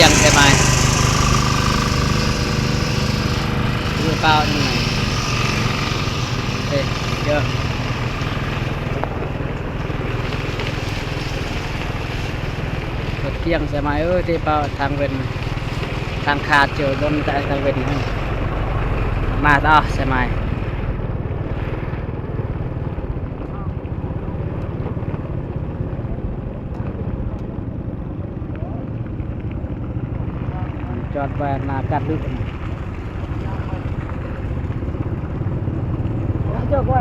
กียงใช่ไหมดูเปล่านี่ไงเฮ้ยเยอะรถเกียงใช่ไหมที่เปล่าทางเวนทางขาดเจอบนแต่ทางเวนมาต่อใช่ไหมจอดไว้หน้ากัดลึกเจอไว้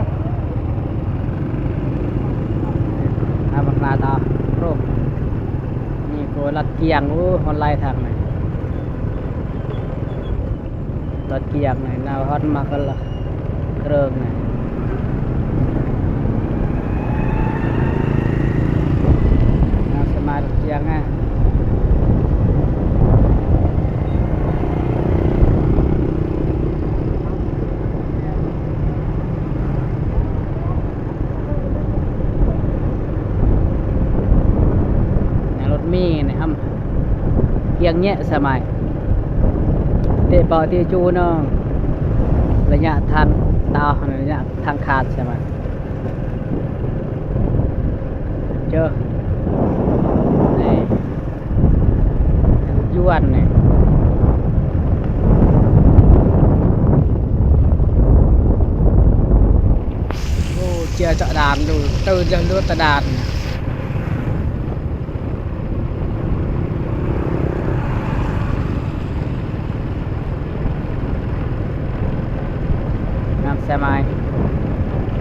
บักลาตาโรคนี่ตัวรถเกียงฮอนไลน์ทางไหนรถเกียงไหนนาฮอนมากันละเครื่องไหนนาสมาร์ทเกียงไงมีนะครับเกียงเงี้ยสมัยเตะปอเตะจูเนาะระยะทางตาระยะทางขาดใช่ไหมเจอนี่ยวนนี่โอ้เจียเจาะดานดูตื่นจะเลือดตะดานใช่ไหม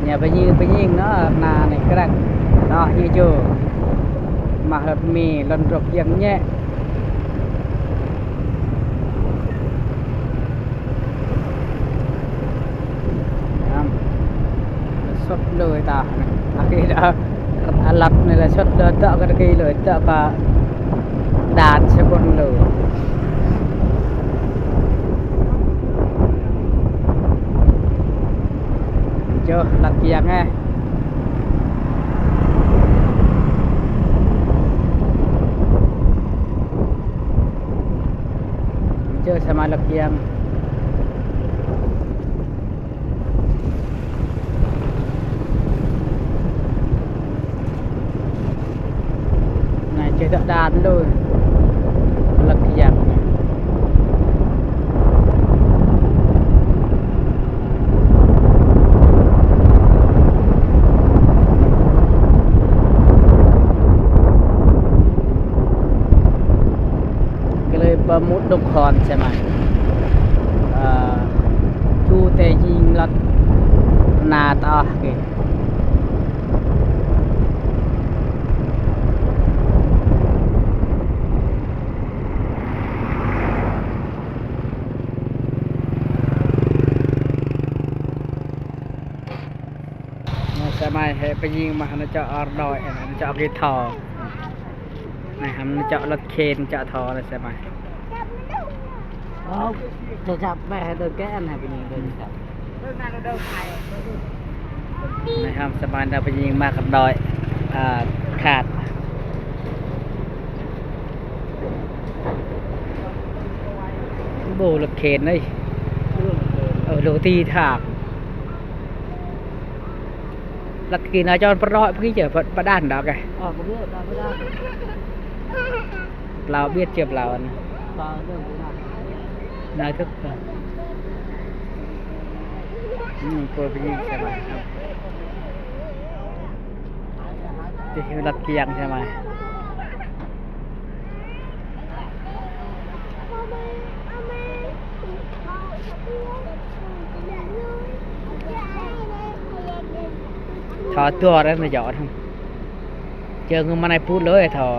เนี่ยไปยิงเนาะนาเนี่ยกระดักเนาะยี่จูมาหดมีลนรกยังแย่สดเลยตาอากีดอัลลับนี่แหละสดเลยเตะกระกีเลยเตะกระดาดสกุลเลยเจอหลักเกียงไงเจอสมาหลักเกียงไหนเจอดานด้วยหลักเกียงประมุดดงคอนใช่ไหมชูเตยิงลัดนาตาเกใช่ไหมให้ไปยิงมาหน้าเจาะอร์ดอยหน้าเจาะกีทอนะครับหน้าเจาะรถเคนเจาะทอเลยใช่ไหมจะจับแม่เดินแก้นให้ไปยิงเดินจับนะครับสบายเราไปยิงมากับดอยขาดโบรถเคนเลยโรตีถากรถกินอาจารย์ประร้อยพี่เจอประด้านดอกไงเราเบียดเจ็บเรานะนายทุกคนตัวไปยิงใช่ไหมครับที่รัดเกียงใช่ไหมถอตัวแล้วมาหยอดเจอเงินมาในพูดเลยถอ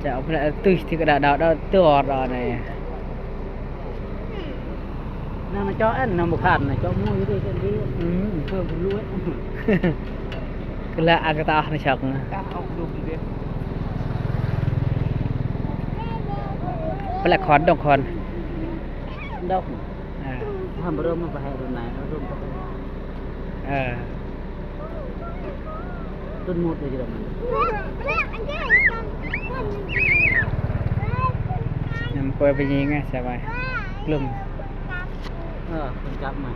จะเอาไปตื้อที่กระดาษดาวตัวรอเนี่ยนั่นเจาะอันน้ำบุคคลนะเจาะมุ้ยด้วยกันดีเพิ่มบุญรู้ก็ละอากาศในฉากนะเป็นละครดองคอนดอกทำเริ่มมาไปให้รุ่นไหนเริ่มไป ต้นมดเลยจ้ะมันยังปล่อยไปยิงไงสบายกลุ่มคนจับมา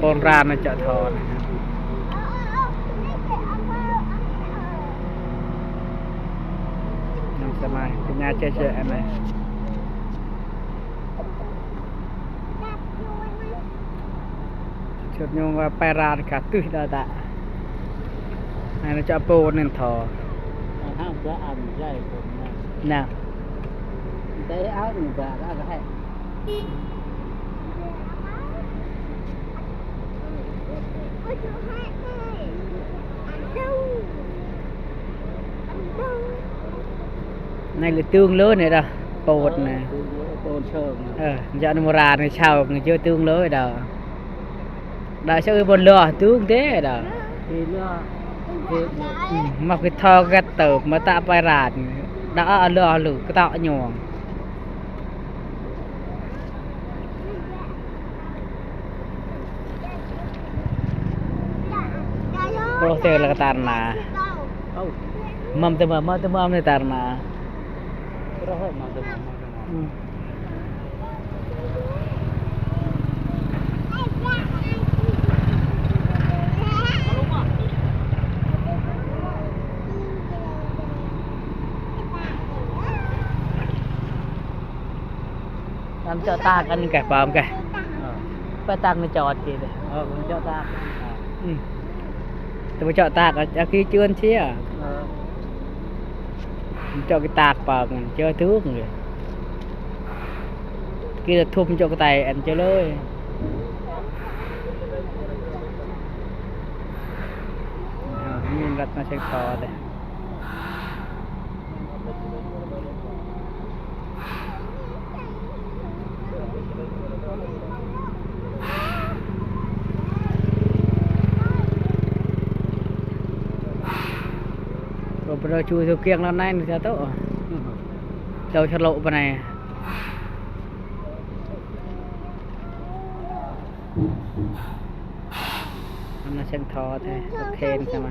ปนรานนะจะทอนะครับน้ำสบายเป็นยาเจ๊ๆอันไหนชุดยงว่าไปรานกับตุ้ยดาตะอันนี้จะโปนนั่นทอห้ามจะอ่านใช่ผมนะได้เอาหนึ่งบาทแล้วก็ให้này là tương lớn này đâu bột này giờ nó ra này sao người chưa tương lớn đâu đã sao bột lửa tương thế đâu mà cái thò gắt tờ mà ta phải rạt đã lửa lử cái tạo nhòm proses là tarna mâm tơ mâm này tarna làm cho ta ăn cả bơm cả phải tăng nó chọt gì đấy cho ta tôi cho tạc ở kia chưa anh xí à cho cái tạc vào chơi thước rồi kia là thum cho cái tay anh chơi lơi nhìn rất nó sẽ khó đây rồi chui theo kiêng lần này sẽ tốt đầu cho lộ bên này nó xem thò thế khen xem mà